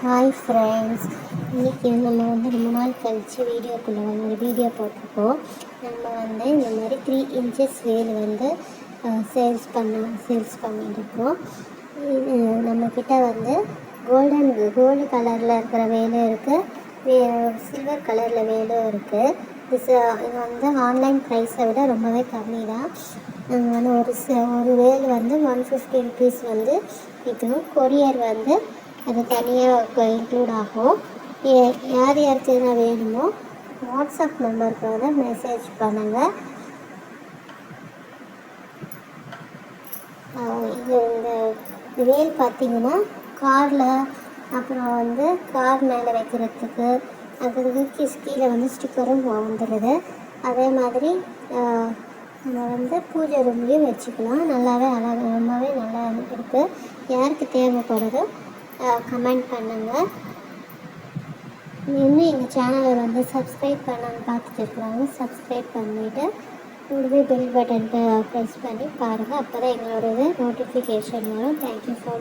Hi friends, இன்றைக்கி நம்ம ரொம்ப நாள் கழித்து வீடியோக்குள்ளே ஒரு வீடியோ போட்டிருக்கோம். நம்ம இந்த மாதிரி 3 inches வேல் சேல்ஸ் பண்ணியிருக்கோம். இது நம்மக்கிட்ட கோல்டு கலரில் இருக்கிற வேலும் இருக்குது, சில்வர் கலரில் வேலும் இருக்குது. இது ஆன்லைன் ப்ரைஸை விட ரொம்பவே கம்மி தான். ஒரு வேல் 150 ருபீஸ் விற்கணும். கொரியர் அது தனியாக இன்க்ளூட் ஆகும். யார் யாருக்கு எதுனா வேணுமோ வாட்ஸ்அப் நம்பருக்கு மெசேஜ் பண்ணுங்கள். இந்த வேல் பார்த்திங்கன்னா காரில், அப்புறம் கார் மேலே வைக்கிறதுக்கு, அது கீழே ஸ்டிக்கரும் வந்துடுது. அதே மாதிரி நம்ம பூஜை ரூம்லேயும் வச்சுக்கலாம். ரொம்பவே நல்லா இருக்குது. யாருக்கு தேவைப்படுதோ கமெண்ட் பண்ணுங்கள். இன்னும் எங்கள் சேனலை சப்ஸ்கிரைப் பண்ணாமல் பார்த்துட்டு இருக்கிறாங்க. சப்ஸ்கிரைப் பண்ணிவிட்டு கூடவே பெல் பட்டன் ப்ரெஸ் பண்ணி பாருங்கள். அப்போ தான் எங்களோட நோட்டிஃபிகேஷன் வரும். Thank you for